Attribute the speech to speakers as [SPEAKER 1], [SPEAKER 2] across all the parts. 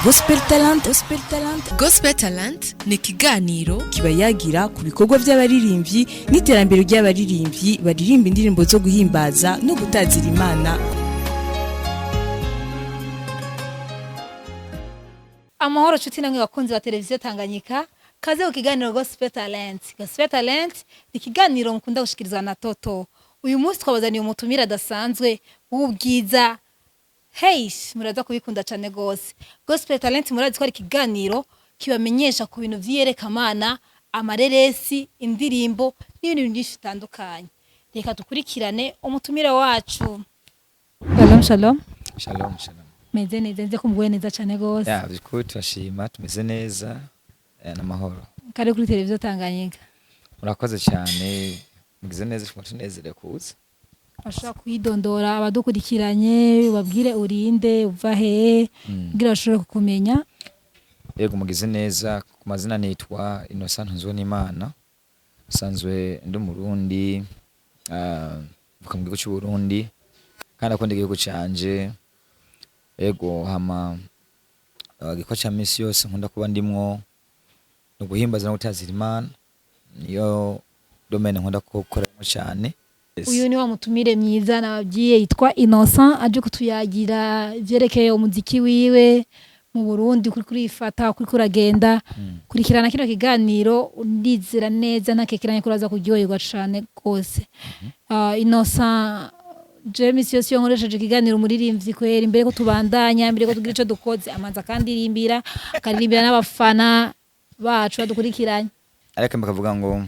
[SPEAKER 1] Gospel Talent.
[SPEAKER 2] Gospel Talent ni ikiganiro
[SPEAKER 1] kiba yagira ku bikorwa by'abaririmbyi n'iterambere ry'abaririmbyi baririmba indirimbo zo guhimbaza no gutazira Imana.
[SPEAKER 3] Amahoro nshuti namwe bakunzi ba televiziyo Tanganyika, kaze ku kiganiro Gospel Talent. Gospel Talent ni ikiganiro mukunda gushikirizwa na Toto. Uyu munsi twabazaniye umutumira adasanzwe w'ubwiza. Muraza kubikunda cyane gose. Gospel Talent murazi ko ari ikiganiro kibamenyesha ku bintu vyerekamana, amareresi, indirimbo n'ibintu byinshi bitandukanye. Reka dukurikirane umutumira wacu. Shalom.
[SPEAKER 4] Shalom.
[SPEAKER 3] Meze neza kumugwe neza cyane gose.
[SPEAKER 4] Ya biko turashima tumeze neza n'amahoro.
[SPEAKER 3] Kare kuri televiziyo Tanganyika.
[SPEAKER 4] Murakoze cyane mugize neza tunezere kuza.
[SPEAKER 3] Ashaka kwidondora abadukurikiranye babwire urinde uva he kugira bashobore kukumenya.
[SPEAKER 4] Yego mugize neza ku mazina nitwa Innocent Nzonimana. Sanzwe ndi Murundi vuka mu gihugu cy'u Burundi kandi akunda igihugu canje. Yego hama giko cha misi yose nkunda kuba ndimwo no guhimbaza no gutazira Imana. Niyo domaine nkunda gukoramo cyane.
[SPEAKER 3] Uyu ni wa mutumire myiza nababwiye yitwa Innocent aje kutuyagira vyerekeye umuziki wiwe mu Burundi kuri ifata kuri kuragenda kurikirana kino kiganiro ndizera neza nakekeranye kuraza kuryoherwa cyane gose. Innocent James yose yonkoresheje ikiganiro muririmbyi kwera imbere ko tubandanya imbere ko tugira ico dukoze amanza kandi irimbira akaririmbira n'abafana bacu badukurikiranye.
[SPEAKER 4] Ariko mbakavuga ngo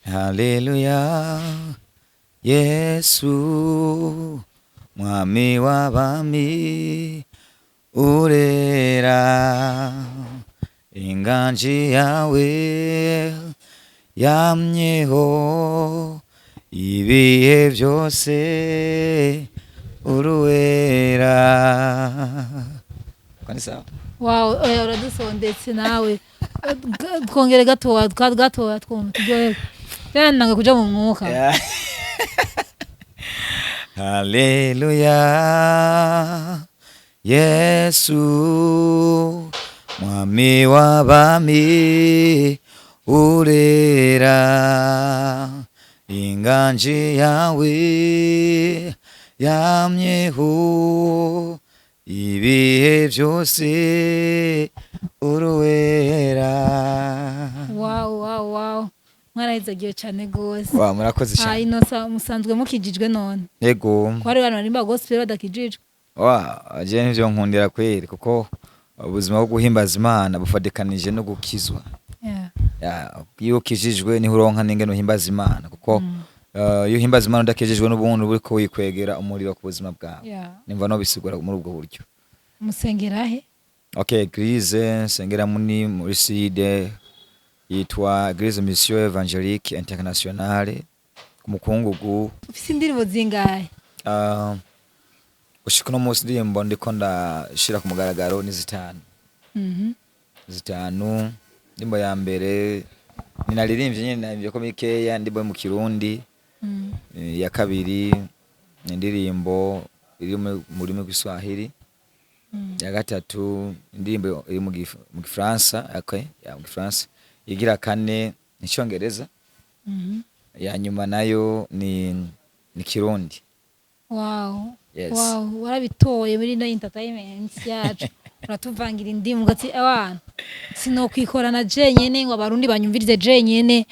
[SPEAKER 4] Haleluya Yesu mwami w'abami urera inganji yawe yamyeho ibihe byose uruwera. Kwani sawa?
[SPEAKER 3] Wow, uradusondetse nawe. Twongere gatoya twumva nanga kuja mu mwuka.
[SPEAKER 4] Haleluya Yesu mwami w'abami urera inganji yawe yamyeho ibihe byose uruwera.
[SPEAKER 3] Wow. Mwarahizagiye cyane gose.
[SPEAKER 4] Wa murakoze cyane.
[SPEAKER 3] Innocent musanzwe mukijijwe none.
[SPEAKER 4] Yego.
[SPEAKER 3] Kwari abantu barimba gospel badakijijwe.
[SPEAKER 4] Je nivyo nkundira kweri kuko ubuzima bwo guhimbaza Imana bufadikanije no gukizwa. Iyo kijijwe ni uronka n'ingene uhimbaza Imana kuko iyo uhimbaza Imana udakijijwe n'ubundi buriko wikwegera umuriro ku buzima bwawe. Nimva no bisigura muri ubwo buryo.
[SPEAKER 3] Musengera he?
[SPEAKER 4] Okay, Église sengera muri Side yitwa Église Mission Evangélique Internationale ku Mukungugu.
[SPEAKER 3] Ufise indirimbo zingahe?
[SPEAKER 4] Ushika no munsi ndirimbo ndiko ndashira ku mugaragaro ni zitanu. Zitanu. Ndimbo ya mbere ninaririmbye nyine navyo ko mikeya ndimbo mu Kirundi. Ya kabiri ni indirimbo iri mu rurimi rw'Iswahili. Ya gatatu indirimbo iri mu Gifaransa, ya mu Gifaransa. Igira kane ni Cyongereza. Ya nyuma nayo ni Kirundi.
[SPEAKER 3] Wow.
[SPEAKER 4] Yes.
[SPEAKER 3] Wow, warabitoye muri no entertainment yacu. Uratuvangira indimu gati abana. Sino kwikorana jenyene ngo abarundi banyumvirize jenyene.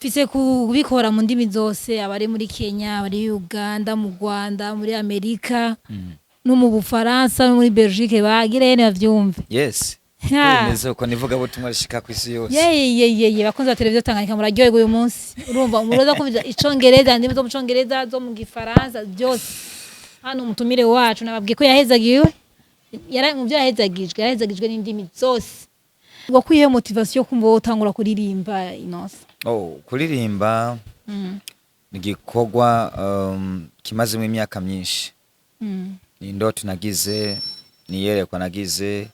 [SPEAKER 3] Fise kubikora mu ndimi zose abari muri Kenya, abari Uganda, mu Rwanda, muri Amerika, no mu Bufaransa, no muri Belgique bagirene bavyumve.
[SPEAKER 4] Yes. Neze uko nivuga butumwa rishika ku isi yose.
[SPEAKER 3] Ye bakunze ba televiziyo Tanganyika muraryoherwa uyu munsi. Urumva muroza kumva icongereza ndimi zo mu Congereza zo mu Gifaransa byose. Hano umutumire wacu nababwiye ko yahezagiwe. Mu byo yahezagijwe n'indimi zose. Wakwiye motivation kumva utangura kuririmba Innocent.
[SPEAKER 4] Kuririmba ni gikorwa kimaze mu myaka myinshi. Ni indoto nagize, ni yerekwa nagize.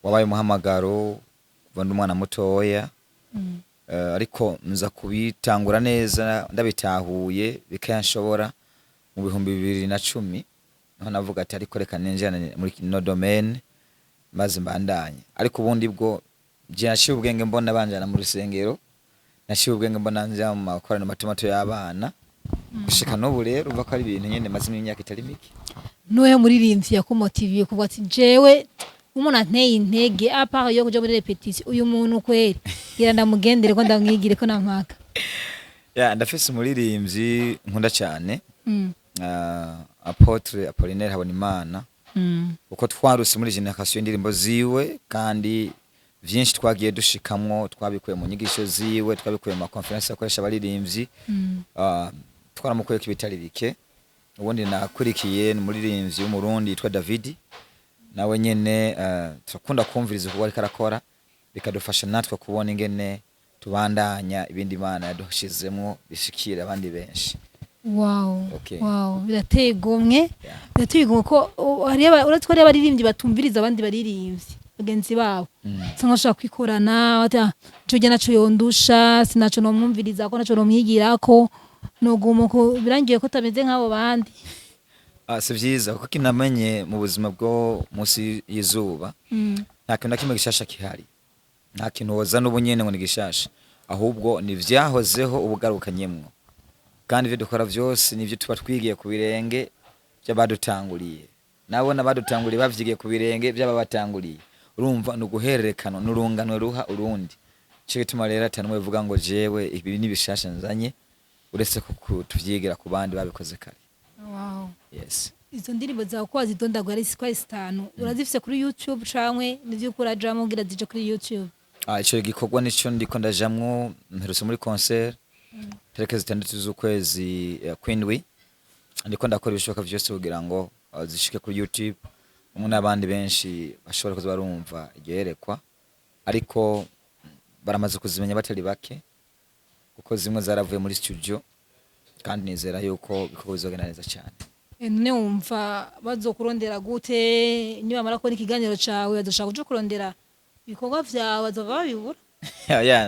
[SPEAKER 4] Wabaye umuhamagaro kuva ndi umwana mutoya. Ariko nza kubitangura neza ndabitahuye bikayanshobora mu 2010 naho navuga ati ariko reka ninjirane muri no domaine maze mbandanye. Ariko ubundi bwo je nashiye ubwenge mbona banjana mu rusengero, nashiye ubwenge mbona nja mu makorano matomato y'abana gushika n'ubu rero uva ko ari ibintu nyene maze imyaka itari mike.
[SPEAKER 3] Nuhe muririmbyi yakumotiviye kuvuga ati jewe umuntu anteye intege apa yo kuja muri repetition uyu muntu kweri gira ndamugendere ko ndamwigire ko nampaka.
[SPEAKER 4] Ndafise umuririmbyi nkunda cyane Apotre Apollinaire Habonimana uko twaruse muri generation indirimbo ziwe kandi vyinshi twagiye dushikamwo twabikuye mu nyigisho ziwe twabikuye mu conference akoresha abaririmbyi twaramukuye kibitari bike. Ubundi nakurikiye n'umuririmbyi w'umurundi yitwa David nawe nyene turakunda kumviriza uko ariko arakora bikadufasha natwe kubona ingene tubandanya ibindi Imana yadushizemwo bishikira abandi benshi.
[SPEAKER 3] Wow.
[SPEAKER 4] Okay.
[SPEAKER 3] Wow, birateye gomwe. Birateye gomwe ko uratwari abaririmbyi batumviriza abandi baririmbyi bagenzi babo. Sanga ushaka kwikorana ata cyo naco yondusha sinaco no mwumviriza ko naco no mwigirako no gumuko birangiye ko tameze nk'abo bandi.
[SPEAKER 4] Si vyiza kuko kinamenye mu buzima bwo musi yizuba nta kintu nakimwe gishasha kihari, nta kintu woza n'ubunyene ngo ni gishasha, ahubwo ni vyahozeho ubugarukanyemwo kandi ivyo dukora vyose nivyo tuba twigiye ku birenge by'abadutanguriye, nabona badutanguriye bavyigiye ku birenge by'ababatanguriye. Urumva nuguhererekana n'urunganwe ruha urundi, cyo gituma rero atanumwe bivuga ngo jewe ibi ni bishasha nzanye uretse ko tuvyigira ku bandi babikoze kare.
[SPEAKER 3] Wow.
[SPEAKER 4] Yes.
[SPEAKER 3] Izo ndirimbo zawe ko wazidondagwa ari 5 urazifise kuri YouTube cankwe nivyo kurajamo ugira zije kuri YouTube?
[SPEAKER 4] Ico gikorwa nico ndiko ndajamwo mperutse muri concert tariki 6 z'ukwezi kw'indwi, ndiko ndakora ibishoboka vyose kugira ngo zishike kuri YouTube umuntu abandi benshi bashobora kuza barumva igerekwa, ariko baramaze kuzimenya batari bake kuko zimwe zaravuye muri studio kandi nizera yuko bikorwa bizogenda neza cyane.
[SPEAKER 3] None wumva bazokurondera gute niba mara ko ikiganiro cawe bazoshaka kuja kurondera ibikorwa vyawe bazova babibura?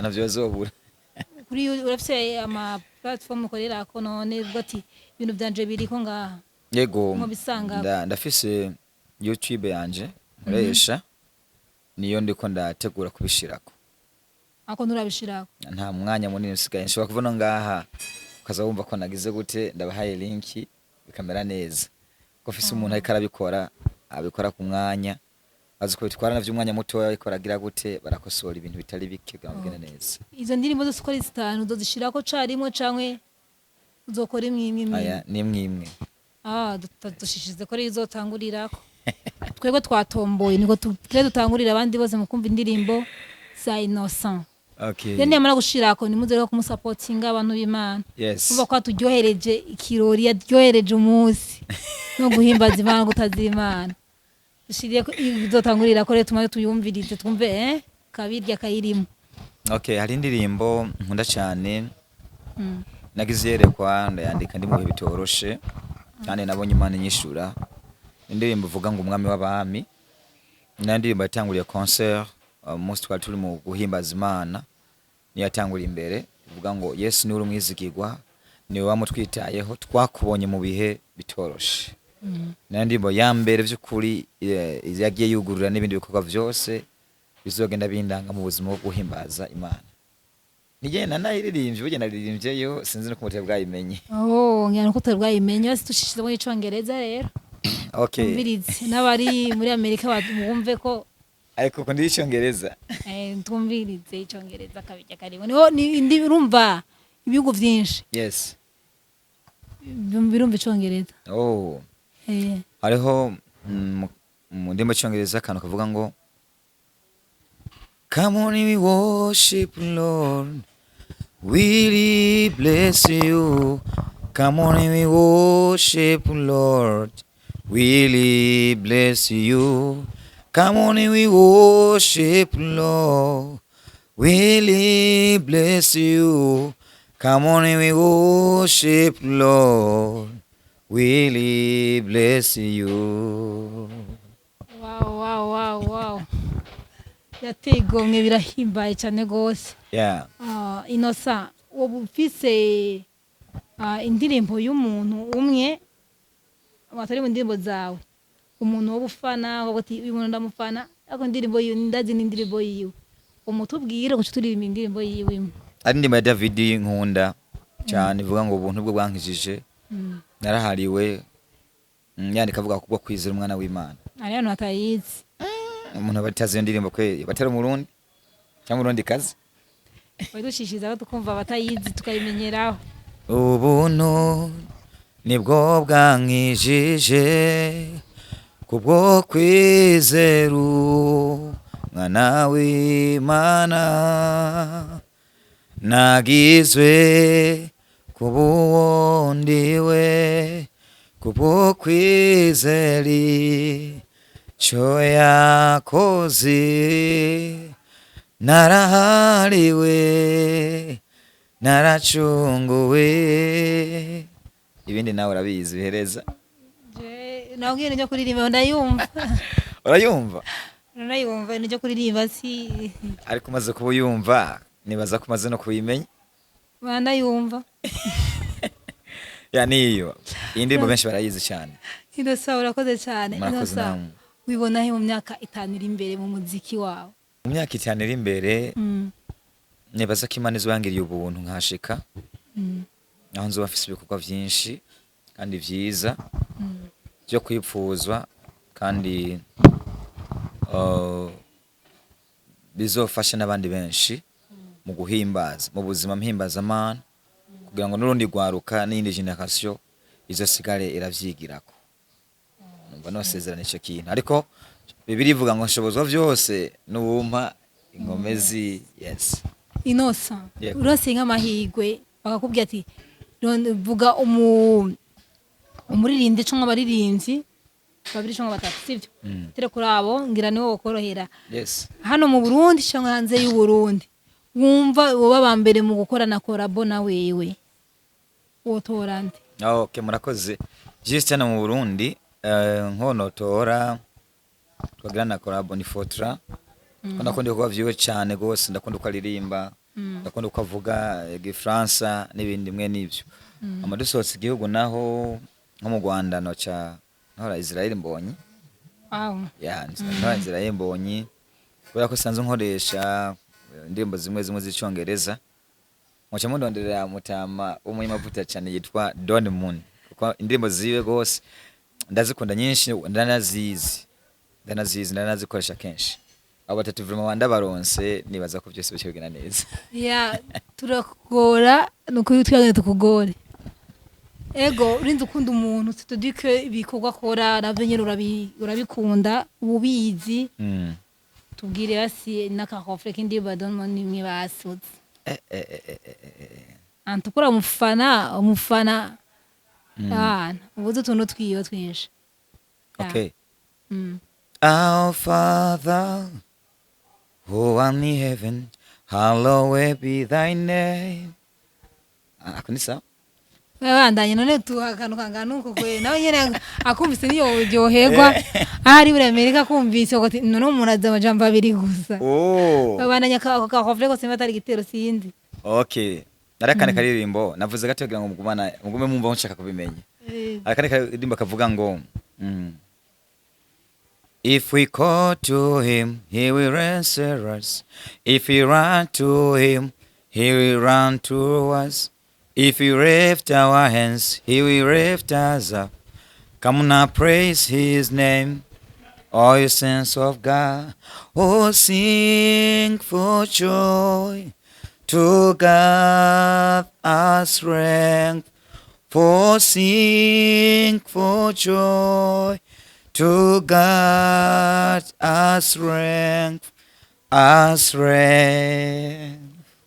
[SPEAKER 4] Navyo bazobura.
[SPEAKER 3] Kuri urafise ama platform ukorera ko none bwati ibintu byanje biriko ngaha.
[SPEAKER 4] Yego.
[SPEAKER 3] Mubisanga.
[SPEAKER 4] Ndafise YouTube yanje nkoresha niyo ndiko ndategura kubishirako.
[SPEAKER 3] Ako nturabishirako?
[SPEAKER 4] Nta mwanya munini usigaye nshobora kuvuna ngaha ukaza wumva ko nagize gute ndabahaye linki bikamera neza. Ko fise umuntu ariko arabikora abikora ku mwanya aziko bitwara navyo umwanya muto ariko aragira gute barakosora ibintu bitari bike gambigena neza.
[SPEAKER 3] Izo ndirimbo zose ukora 5 uzozishirako carimwe cankwe uzokora imwe.
[SPEAKER 4] Ni imwe.
[SPEAKER 3] Dushishize ko rizotangurirako. Twego twatomboye niko dutangurira abandi bose mu kumva indirimbo za Innocent.
[SPEAKER 4] Okay.
[SPEAKER 3] Then yamara gushirako nimuzere ko kumusupportinga abantu b'Imana.
[SPEAKER 4] Yes.
[SPEAKER 3] Kuva kwa turyohereje ikirori yaryohereje umunsi no guhimbaza Imana gutazira Imana. Dushiriye ko bizotangurira ko rero tumaze tuyumvirize twumve kabirya kayirimo.
[SPEAKER 4] Okay, hari indirimbo nkunda cyane. Nagize yerekwa ndayandika ndi mu bihe bitoroshe kandi nabonye Imana inyishura. Indirimbo uvuga ngo umwami w'abami. Indirimbo yatanguriye concert umunsi twari turi mu guhimbaza Imana niyo yatangura imbere uvuga ngo Yesu ni uri umwizigirwa niwe wamutwitayeho twakubonye mu bihe bitoroshe. Indirimbo ya mbere by'ukuri yagiye yugurura n'ibindi bikorwa byose bizogenda bindanga mu buzima bwo guhimbaza Imana. Nigenda nayiririmbye bugenda naririmbyeyo sinzi no kumutera bwayimenye.
[SPEAKER 3] Ngiyana ko bwayimenye basi tushishije mu Icongereza rero.
[SPEAKER 4] Okay.
[SPEAKER 3] Umvirize n'abari muri Amerika bumve ko
[SPEAKER 4] ariko ko ndi Icongereza.
[SPEAKER 3] Twumvirize Icongereza kabijya karibo. Niho ndi urumva ibihugu vyinshi.
[SPEAKER 4] Yes.
[SPEAKER 3] Birumva Icongereza.
[SPEAKER 4] Hariho mu ndimi y'Icongereza kantu kavuga ngo Come on we worship Lord, we really bless you. Come on we worship Lord, we really bless you. Come on we worship Lord, we really bless you. Come on we worship Lord, we really bless you.
[SPEAKER 3] Wow. Yategomwe birahimbaye cyane gose.
[SPEAKER 4] Yeah.
[SPEAKER 3] Innocent ufise indirimbo y'umuntu umwe atari mu ndirimbo zawe umuntu wo bufana ngo ati uyu muntu ndamufana ako ndirimbo yiwe ndazi n'indirimbo yiwe umutubwire ngo turirimba indirimbo yiwe imwe
[SPEAKER 4] ari ndimo ya David nkunda cyane ivuga ngo ubuntu bwo bwankijije narahariwe yandika avuga kubwo kwizera umwana w'Imana
[SPEAKER 3] ari hano hatayizi
[SPEAKER 4] umuntu batazi indirimbo kwe batera umurundi cyangwa urundi kazi
[SPEAKER 3] badushishiza tukumva batayizi tukayimenyeraho
[SPEAKER 4] ubuntu nibwo bwankijije kubwo kwizera umwana w'Imana nagizwe kubuwondiwe kubwo kwizera icyo yakoze narahariwe naracunguwe ibindi nawe urabizi bihereza
[SPEAKER 3] nabwiye njya kuririmba ndayumva
[SPEAKER 4] urayumva
[SPEAKER 3] nayumva njya kuririmba si
[SPEAKER 4] ariko umaze kuba uyumva nibaza ko umaze no kubimenya
[SPEAKER 3] ndayumva
[SPEAKER 4] ya niyo iyi ndirimbo benshi barayizi cyane
[SPEAKER 3] Innocent urakoze cyane
[SPEAKER 4] Murakoze namwe.
[SPEAKER 3] wibona he mu myaka 5 iri imbere mu muziki wawe
[SPEAKER 4] mu myaka 5 iri imbere nibaza ko Imana izwangiriye ubuntu nkashika aho nzoba afise ibikorwa byinshi kandi vyiza byo kwipfuzwa kandi bizofasha n'abandi benshi mu guhimbaza mu buzima mpimbaza Imana kugira ngo n'urundi rwaruka n'indi generation izosigare iravyigirako numva nosezerana ico kintu ariko Bibiliya ivuga ngo nshobozwa byose n'ubumpa inkomezi yes
[SPEAKER 3] Innocent
[SPEAKER 4] Yego.
[SPEAKER 3] urose nk'amahigwe bakakubwira ati vuga umuririmbyi cyangwa abaririmbyi babiri cyangwa batatu sivyo tere kuri abo ngira niwo bakorohera
[SPEAKER 4] yes
[SPEAKER 3] hano mu Burundi cyangwa hanze y'u Burundi wumva woba bambere mu gukorana collabo na wewe wotorande
[SPEAKER 4] okay murakoze just hano mu Burundi nkonotora twagirana collabo ni Fotra ndakunda kuba vyiwe cyane gose ndakunda ukaririmba ndakunda ukavuga igifaransa n'ibindi mwe nivyo amadusotse igihugu naho nko mu Rwanda no cha nora Israel mbonyi
[SPEAKER 3] wow
[SPEAKER 4] ya nora Israel mbonyi kubera ko sanze nkoresha indirimbo zimwe z'icyongereza muca mundonderera mutama umuyimavuta cyane yitwa Don Moon kuko indirimbo ziwe gose ndazikunda nyinshi ndanazikoresha kenshi abo batatu vraiment wandabaronse nibaza ko byose bishobora neza
[SPEAKER 3] ya turakugora nukuri twagenda tukugore ego urinze ukunda umuntu tutudike ibikorwa akora navyo nyene urabikunda ubizi tubwire basi n'akahofre kindi badonmo nimwe basutse antukura umufana ubuze tuntu twiyo twinshi
[SPEAKER 4] okay Our Father who art in heaven, hallowed be thy name. Akunisa?
[SPEAKER 3] Bandanye none tuhakanu kanganuko kwe nawe nyene akumvise niyo uryoherwa ari muri Amerika kumvise ko none umuntu aza amajambo abiri gusa bandanye ka hofle ko sema atari gitero sindi
[SPEAKER 4] okay narakane karirimbo navuze gato kugira ngo mugume mumva nshaka kubimenya arakane karirimbo kavuga ngo If we call to him, he will answer us. If we run to him, he will run to us. If we lift our hands, he will lift us up. Come now, praise his name, all you saints of God. Oh, sing for joy to God our strength. For sing for joy to God our strength, our strength.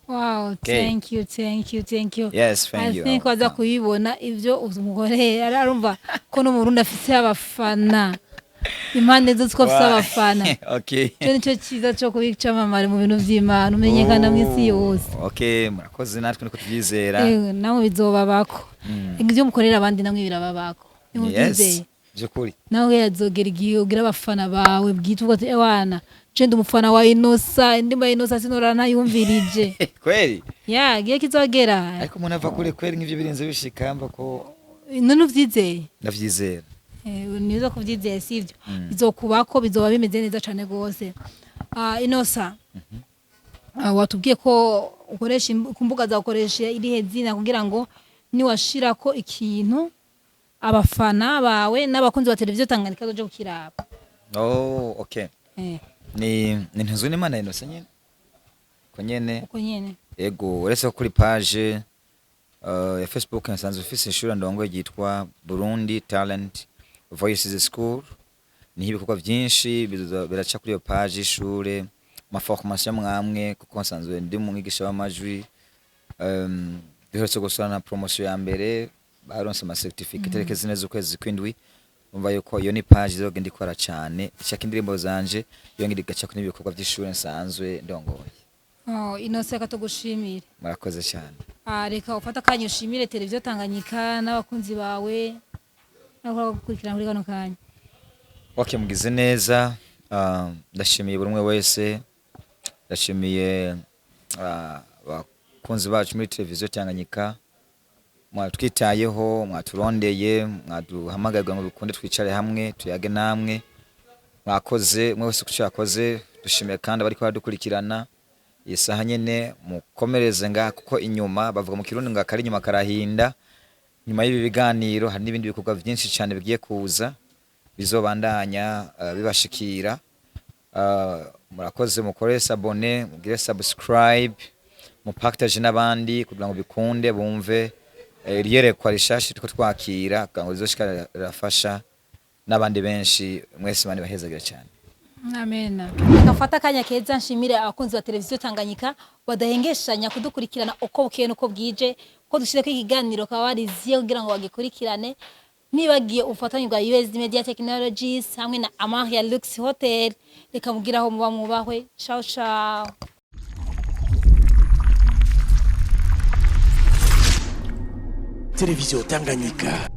[SPEAKER 3] Wow,
[SPEAKER 4] Okay.
[SPEAKER 3] thank you.
[SPEAKER 4] Yes, thank you.
[SPEAKER 3] I think waza kuyibona ivyo umugore ararumva ko no mu Burundi afite abafana. Impande zo twafite abafana.
[SPEAKER 4] Okay.
[SPEAKER 3] Cyo nico cyiza cyo kubicamamara mu bintu vy'Imana umenyekana mu isi yose.
[SPEAKER 4] Okay, murakoze natwe niko tubyizera.
[SPEAKER 3] Nawe bizobabako. Ingivyo mukorera abandi namwe birababako.
[SPEAKER 4] Yes. Byukuri.
[SPEAKER 3] Nawe yazogera igihe ugira abafana bawe bwitwa ati ewana cende umufana wa Innocent ndimba Innocent sinora ntayumvirije.
[SPEAKER 4] Kweli?
[SPEAKER 3] Ya, giye kizogera.
[SPEAKER 4] Ariko umuntu ava kure kweli nk'ivyo birenze bishikamba ko
[SPEAKER 3] None uvyizeye?
[SPEAKER 4] ndavyizera.
[SPEAKER 3] nizo kuvyizeye sivyo bizokubako bizoba bimeze neza cane gose. Inosa watubwiye ko ukoresha kumbuga za ukoresha irihe zina kugira ngo niwashirako ikintu abafana bawe n'abakunzi ba televiziyo Tanganyika zoje kukiraba.
[SPEAKER 4] Okay. Ni ntazwe n'Imana Innocent nyene. Uko nyene. Ego uretse kuri page ya Facebook nsanzwe ufise ishuri ndongo yitwa Burundi Talent Voices School. Ni ibikorwa byinshi biraca kuri iyo page ishure maformation mwamwe kuko nsanzwe ndi umwigisha w'amajwi duherutse gusana na promotion ya mbere baronse ama certificate rekeze neza ukwezi kwindwi umva yuko iyo ni page zogenda ikora cyane ishaka indirimbo zanje iyo ngiri gaca kuri ibikorwa by'ishure nsanzwe ndongoye.
[SPEAKER 3] Innocent katugushimire.
[SPEAKER 4] Murakoze cyane.
[SPEAKER 3] Reka ufata kanya ushimire televiziyo Tanganyika n'abakunzi bawe n'abakora gukurikirana kuri kano kanya.
[SPEAKER 4] Okay, mugize neza. Ndashimiye buri umwe wese. Ndashimiye abakunzi bacu muri televiziyo Tanganyika. Mwatwitayeho, mwaturondeye, mwaduhamagaye ngo bikunde twicare hamwe tuyage namwe. Mwakoze, mwe wese kuco yakoze. Dushimiye kandi abari kwadukurikirana. Isaha nyene mukomereze nga kuko inyuma bavuga mu kirundi ngo akari inyuma karahinda. Nyuma y'ibi biganiro hari n'ibindi bikorwa byinshi cyane bigiye kuza bizobandanya bibashikira. Murakoze mukore abone, mugire subscribe, mupaktage n'abandi kugira ngo bikunde bumve riyerekwa rishashi tuko twakira kugira ngo rizoshika rafasha n'abandi benshi mwese bandi bahezagira cyane.
[SPEAKER 3] Amen. Nakafata kanya keza nshimire abakunzi ba televiziyo Tanganyika badahengeshanya kudukurikirana uko bukeye nuko bwije ko dushire ko ikiganiro kabariziye kugira ngo bagikurikirane. Nibagiye ufatanye bwa US Media Technologies hamwe na Amaria Lux Hotel reka mugiraho muba mubahwe. Ciao ciao.
[SPEAKER 5] Televiziyo Tanganyika.